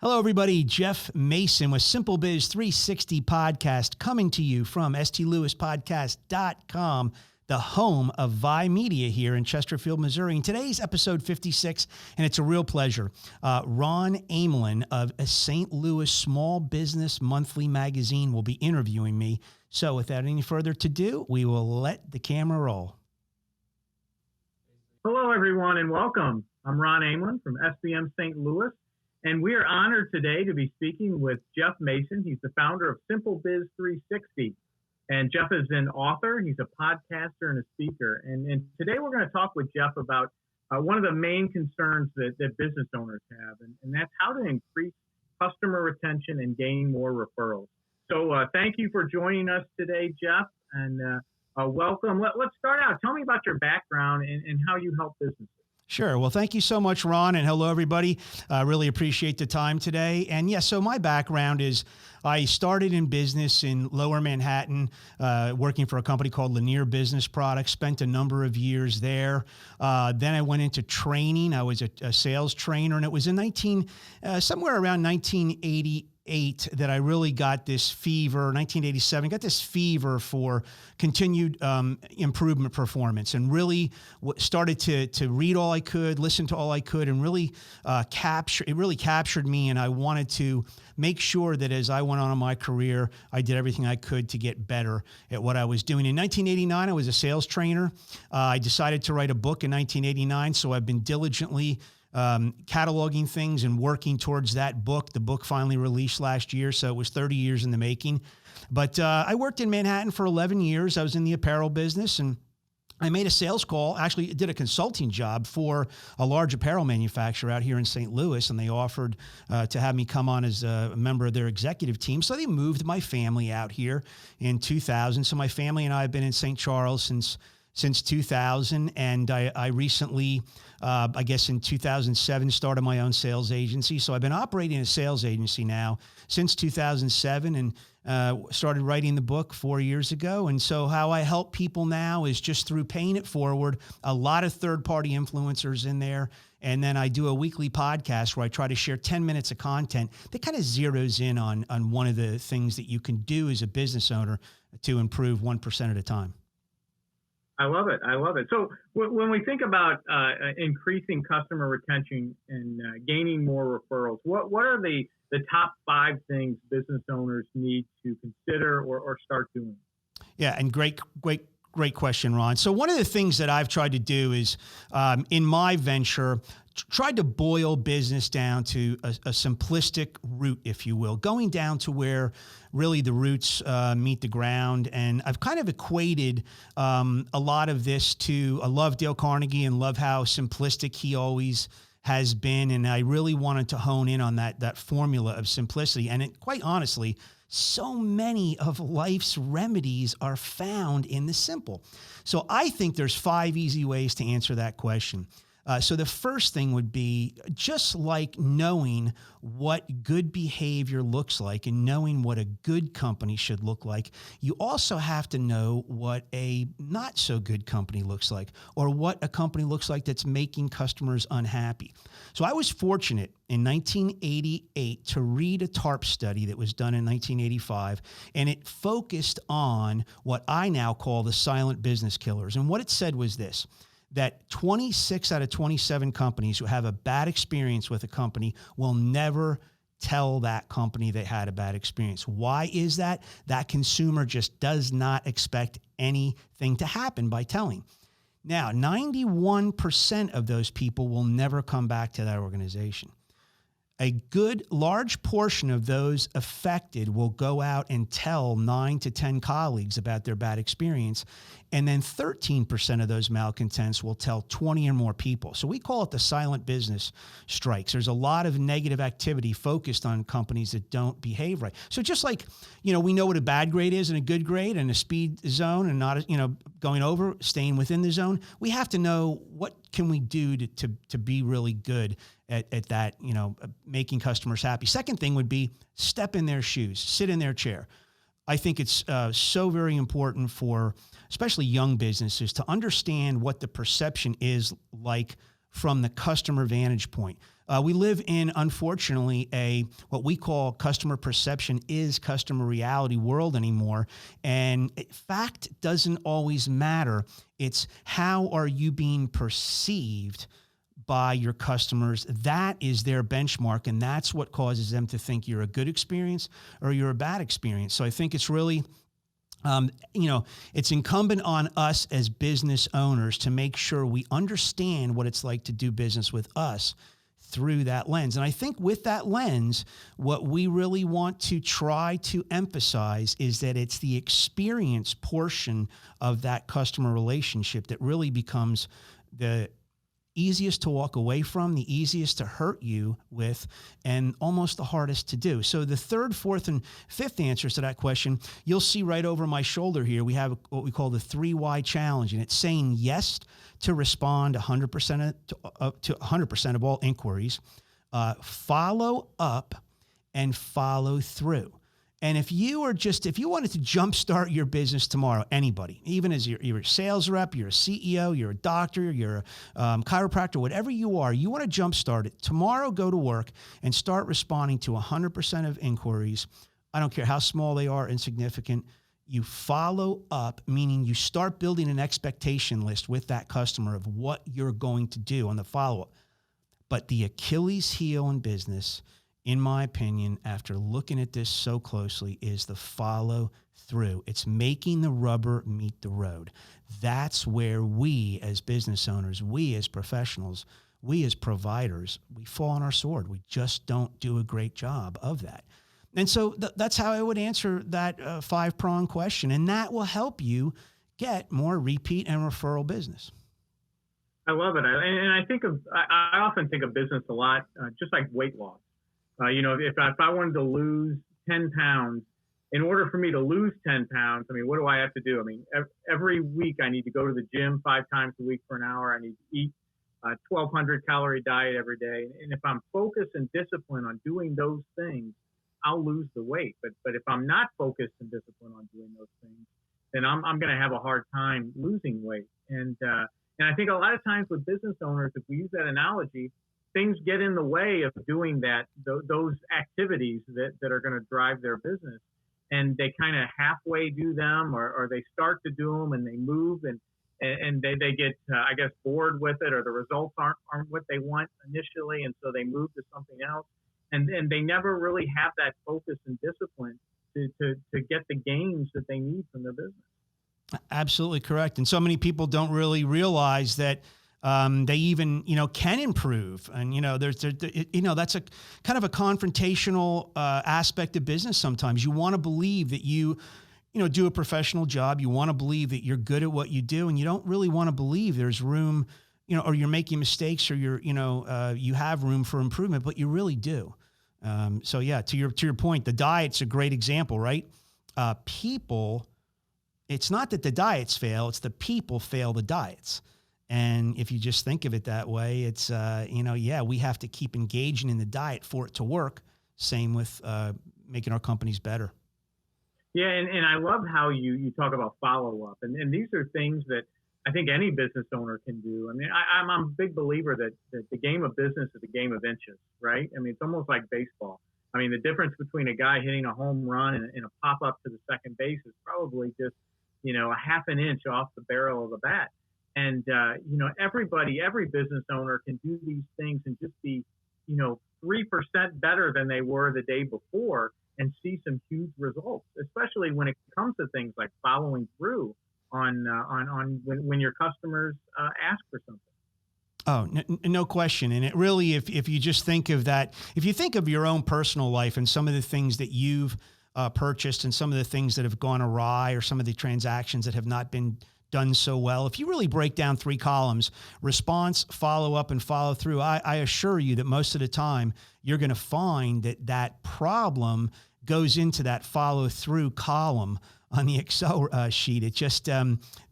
Hello, everybody. Jeff Mason with SimpleBiz360 podcast coming to you from stlewispodcast.com, the home of Vi Media here in Chesterfield, Missouri. And today's episode 56, and it's a real pleasure. Ron Ameln of a St. Louis Small Business Monthly magazine will be interviewing me. So without any further ado, we will let the camera roll. Hello, everyone, and welcome. I'm Ron Ameln from SBM St. Louis. And we are honored today to be speaking with Jeff Mason. He's the founder of SimpleBiz360. And Jeff is an author, he's a podcaster, and a speaker. And today we're going to talk with Jeff about one of the main concerns that business owners have, and that's how to increase customer retention and gain more referrals. So thank you for joining us today, Jeff, and welcome. Let's start out. Tell me about your background and how you help businesses. Sure. Well, thank you so much, Ron, and hello, everybody. I really appreciate the time today. And yes, so my background is I started in business in Lower Manhattan, working for a company called Lanier Business Products, spent a number of years there. Then I went into training. I was a sales trainer, and it was in somewhere around 1988 that I really got this fever, 1987, got this fever for continued improvement performance, and really started to read all I could, listen to all I could, and really it really captured me. And I wanted to make sure that as I went on in my career, I did everything I could to get better at what I was doing. In 1989, I was a sales trainer. I decided to write a book in 1989, so I've been diligently cataloging things and working towards that book. The book finally released last year, so it was 30 years in the making. But I worked in Manhattan for 11 years. I was in the apparel business, and I made a sales call, actually did a consulting job for a large apparel manufacturer out here in St. Louis, and they offered to have me come on as a member of their executive team. So they moved my family out here in 2000. So my family and I have been in St. Charles since 2000, and I recently, I guess in 2007, started my own sales agency. So I've been operating a sales agency now since 2007, and started writing the book 4 years ago. And so how I help people now is just through paying it forward, a lot of third-party influencers in there. And then I do a weekly podcast where I try to share 10 minutes of content that kind of zeroes in on one of the things that you can do as a business owner to improve 1% at a time. I love it. So when we think about increasing customer retention and gaining more referrals, what are the top 5 things business owners need to consider or start doing? Yeah, and great question, Ron. So one of the things that I've tried to do is in my venture, tried to boil business down to a simplistic route, if you will, going down to where really the roots meet the ground. And I've kind of equated a lot of this to, I love Dale Carnegie and love how simplistic he always has been. And I really wanted to hone in on that formula of simplicity. And quite honestly, so many of life's remedies are found in the simple. So I think there's 5 easy ways to answer that question. So the first thing would be just like knowing what good behavior looks like and knowing what a good company should look like, you also have to know what a not so good company looks like, or what a company looks like that's making customers unhappy. So I was fortunate in 1988 to read a TARP study that was done in 1985, and it focused on what I now call the silent business killers. And what it said was this: that 26 out of 27 companies who have a bad experience with a company will never tell that company they had a bad experience. Why is that? That consumer just does not expect anything to happen by telling. Now, 91% of those people will never come back to that organization. A good large portion of those affected will go out and tell 9 to 10 colleagues about their bad experience. And then 13% of those malcontents will tell 20 or more people. So we call it the silent business strikes. There's a lot of negative activity focused on companies that don't behave right. So just like, we know what a bad grade is and a good grade and a speed zone and not, going over, staying within the zone, we have to know what can we do to be really good at that, making customers happy. Second thing would be step in their shoes, sit in their chair. I think it's so very important for especially young businesses to understand what the perception is like from the customer vantage point. We live in, unfortunately, what we call customer perception is customer reality world anymore. And fact doesn't always matter. It's how are you being perceived by your customers. That is their benchmark, and that's what causes them to think you're a good experience or you're a bad experience. So I think it's really it's incumbent on us as business owners to make sure we understand what it's like to do business with us through that lens. And I think with that lens, what we really want to try to emphasize is that it's the experience portion of that customer relationship that really becomes the easiest to walk away from, the easiest to hurt you with, and almost the hardest to do. So the third, fourth, and fifth answers to that question, you'll see right over my shoulder here, we have what we call the 3 why challenge, and it's saying yes to respond 100% to 100% of all inquiries, follow up, and follow through. And if you wanted to jumpstart your business tomorrow, anybody, even as you're a sales rep, you're a CEO, you're a doctor, you're a chiropractor, whatever you are, you want to jumpstart it. Tomorrow, go to work and start responding to 100% of inquiries. I don't care how small they are, insignificant. You follow up, meaning you start building an expectation list with that customer of what you're going to do on the follow-up. But the Achilles heel in business, in my opinion, after looking at this so closely, is the follow through. It's making the rubber meet the road. That's where we as business owners, we as professionals, we as providers, we fall on our sword. We just don't do a great job of that. And so that's how I would answer that 5-prong question. And that will help you get more repeat and referral business. I love it. I often think of business a lot, just like weight loss. If I wanted to lose 10 pounds, in order for me to lose 10 pounds, what do I have to do? Every week I need to go to the gym 5 times a week for an hour. I need to eat a 1,200 calorie diet every day. And if I'm focused and disciplined on doing those things, I'll lose the weight. But if I'm not focused and disciplined on doing those things, then I'm going to have a hard time losing weight. And I think a lot of times with business owners, if we use that analogy, things get in the way of doing those activities that are going to drive their business. And they kind of halfway do them, or they start to do them and they move and they get, bored with it, or the results aren't what they want initially. And so they move to something else. And they never really have that focus and discipline to get the gains that they need from their business. Absolutely correct. And so many people don't really realize that they even, can improve. And, that's a kind of a confrontational aspect of business sometimes. You want to believe that you do a professional job. You want to believe that you're good at what you do. And you don't really want to believe there's room, or you're making mistakes, or you have room for improvement, but you really do. So yeah, to your point, the diet's a great example, right? People, it's not that the diets fail, it's the people fail the diets. And if you just think of it that way, it's, we have to keep engaging in the diet for it to work. Same with making our companies better. Yeah, and I love how you talk about follow-up. And these are things that I think any business owner can do. I'm a big believer that the game of business is a game of inches, right? It's almost like baseball. The difference between a guy hitting a home run and a pop-up to the second base is probably just, a half an inch off the barrel of the bat. And, every business owner can do these things and just be, 3% better than they were the day before and see some huge results, especially when it comes to things like following through on when your customers ask for something. Oh, no question. And it really, if you just think of that, if you think of your own personal life and some of the things that you've purchased and some of the things that have gone awry, or some of the transactions that have not been done so well, if you really break down 3 columns, response, follow up, and follow through, I assure you that most of the time you're going to find that problem goes into that follow through column on the Excel sheet. It just,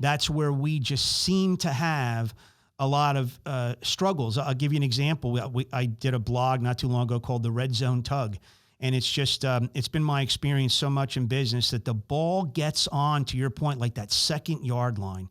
that's where we just seem to have a lot of struggles. I'll give you an example. I did a blog not too long ago called The Red Zone Tug. And it's just, it's been my experience so much in business that the ball gets on, to your point, like that second yard line.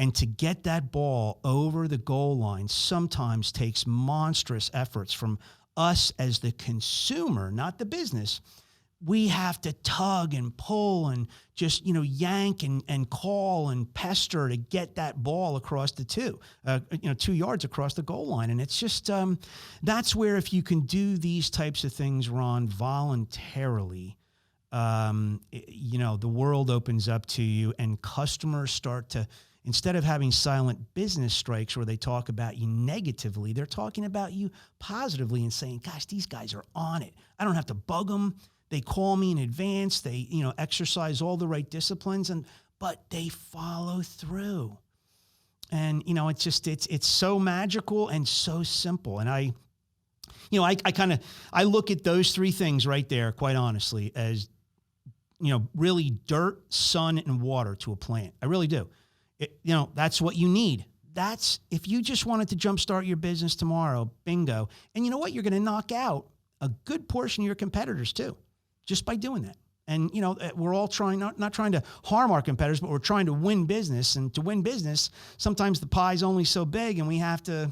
And to get that ball over the goal line sometimes takes monstrous efforts from us as the consumer, not the business. We have to tug and pull and just, yank and call and pester to get that ball across the 2 yards across the goal line. And it's just, that's where if you can do these types of things, Ron, voluntarily, the world opens up to you and customers start to, instead of having silent business strikes where they talk about you negatively, they're talking about you positively and saying, gosh, these guys are on it. I don't have to bug them. They call me in advance. They, exercise all the right disciplines, but they follow through. And, it's so magical and so simple. And I look at those three things right there, quite honestly, as, really dirt, sun, and water to a plant. I really do. That's what you need. That's, if you just wanted to jumpstart your business tomorrow, bingo. And you know what? You're going to knock out a good portion of your competitors too, just by doing that. And, we're all trying, not trying to harm our competitors, but we're trying to win business. And to win business, sometimes the pie's only so big and we have to,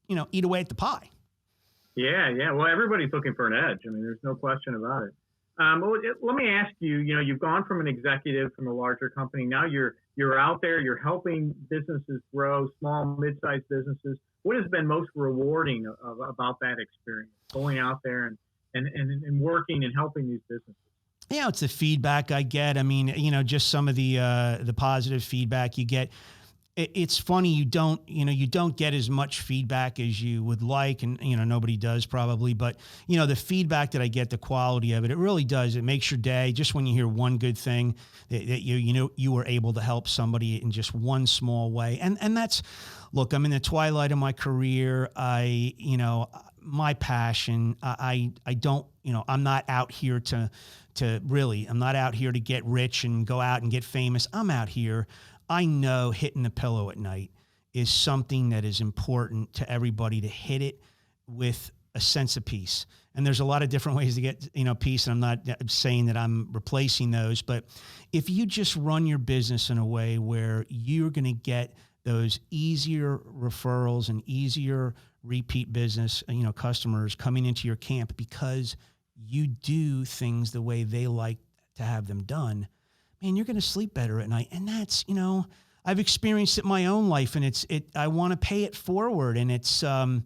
eat away at the pie. Yeah. Well, everybody's looking for an edge. I mean, there's no question about it. Let me ask you, you've gone from an executive from a larger company. Now you're out there, you're helping businesses grow, small, mid-sized businesses. What has been most rewarding about that experience, going out there and working and helping these businesses? Yeah, it's the feedback I get. I mean, just some of the positive feedback you get. It's funny, you don't get as much feedback as you would like, and nobody does probably, but the feedback that I get, the quality of it, it really does. It makes your day. Just when you hear one good thing that you were able to help somebody in just one small way, and that's, look, I'm in the twilight of my career. My passion. I don't, I'm not out here I'm not out here to get rich and go out and get famous. I'm out here. I know hitting the pillow at night is something that is important to everybody, to hit it with a sense of peace. And there's a lot of different ways to get, peace. And I'm not saying that I'm replacing those, but if you just run your business in a way where you're going to get those easier referrals and easier repeat business, customers coming into your camp because you do things the way they like to have them done, man, you're going to sleep better at night. And that's, I've experienced it in my own life, and I want to pay it forward. And it's, I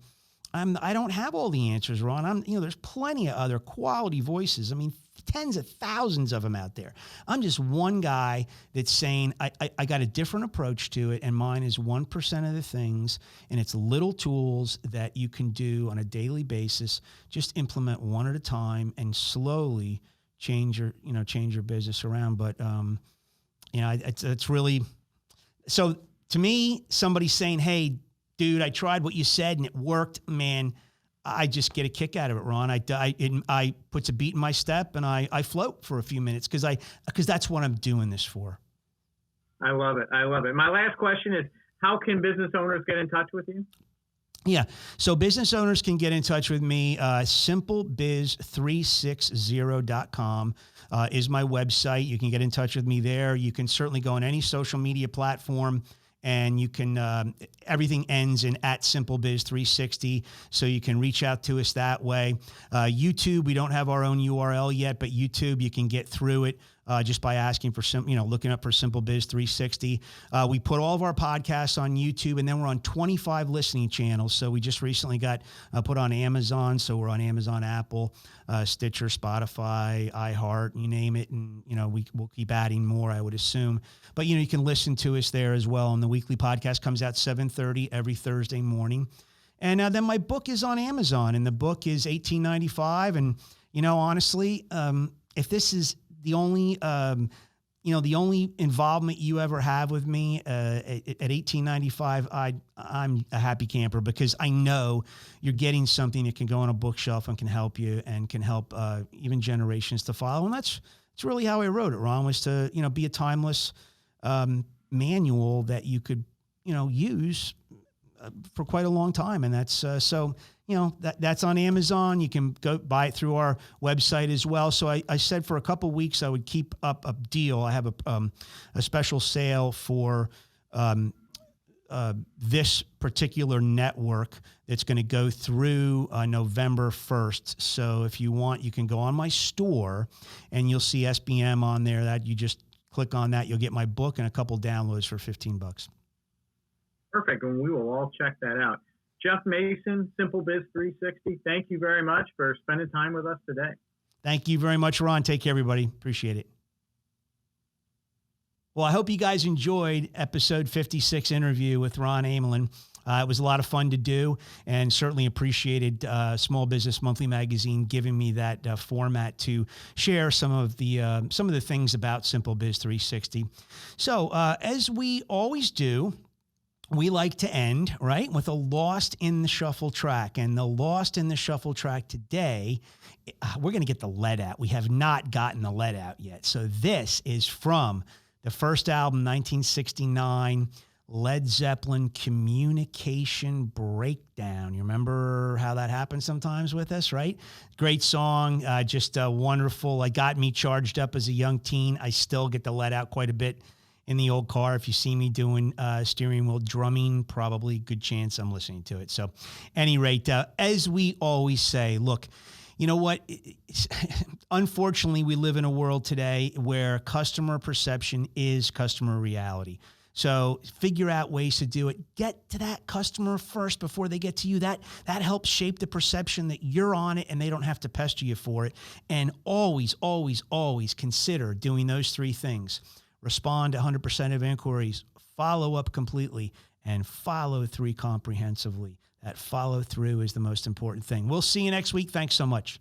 don't have all the answers, Ron. There's plenty of other quality voices. I mean, tens of thousands of them out there. I'm just one guy that's saying, I got a different approach to it. And mine is 1% of the things. And it's little tools that you can do on a daily basis. Just implement one at a time and slowly change your business around. But, it's really, so to me, somebody saying, hey, dude, I tried what you said and it worked, man, I just get a kick out of it, Ron. I puts a beat in my step and I float for a few minutes because that's what I'm doing this for. I love it. My last question is, how can business owners get in touch with you? Yeah. So business owners can get in touch with me. SimpleBiz360.com is my website. You can get in touch with me there. You can certainly go on any social media platform, and you can, everything ends in @SimpleBiz360. So you can reach out to us that way. YouTube, we don't have our own URL yet, but YouTube, you can get through it. Just by asking for looking up for SimpleBiz360. We put all of our podcasts on YouTube, and then we're on 25 listening channels. So we just recently got put on Amazon. So we're on Amazon, Apple, Stitcher, Spotify, iHeart, you name it. And, we'll keep adding more, I would assume. But, you can listen to us there as well. And the weekly podcast comes out 7:30 every Thursday morning. And then my book is on Amazon, and the book is $18.95. And, honestly, if this is the only, the only involvement you ever have with me at $18.95, I'm a happy camper, because I know you're getting something that can go on a bookshelf and can help you and can help even generations to follow. And that's really how I wrote it, Ron, was to be a timeless manual that you could use for quite a long time. And that's so. That's on Amazon. You can go buy it through our website as well. So I said for a couple of weeks I would keep up a deal. I have a special sale for this particular network that's going to go through November 1st. So if you want, you can go on my store and you'll see SBM on there. That you just click on that. You'll get my book and a couple downloads for $15. Perfect. And we will all check that out. Jeff Mason, SimpleBiz360, thank you very much for spending time with us today. Thank you very much, Ron. Take care, everybody. Appreciate it. Well, I hope you guys enjoyed episode 56 interview with Ron Ameln. It was a lot of fun to do, and certainly appreciated Small Business Monthly Magazine giving me that format to share some of the things about SimpleBiz360. So as we always do, we like to end, right, with a Lost in the Shuffle track. And the Lost in the Shuffle track today, we're going to get the lead out. We have not gotten the lead out yet. So this is from the first album, 1969, Led Zeppelin, Communication Breakdown. You remember how that happens sometimes with us, right? Great song, just wonderful. It got me charged up as a young teen. I still get the lead out quite a bit in the old car. If you see me doing steering wheel drumming, probably good chance I'm listening to it. So any rate, as we always say, look, you know what? Unfortunately, we live in a world today where customer perception is customer reality. So figure out ways to do it. Get to that customer first before they get to you. That helps shape the perception that you're on it and they don't have to pester you for it. And always, always, always consider doing those three things. Respond to 100% of inquiries, follow up completely, and follow through comprehensively. That follow through is the most important thing. We'll see you next week. Thanks so much.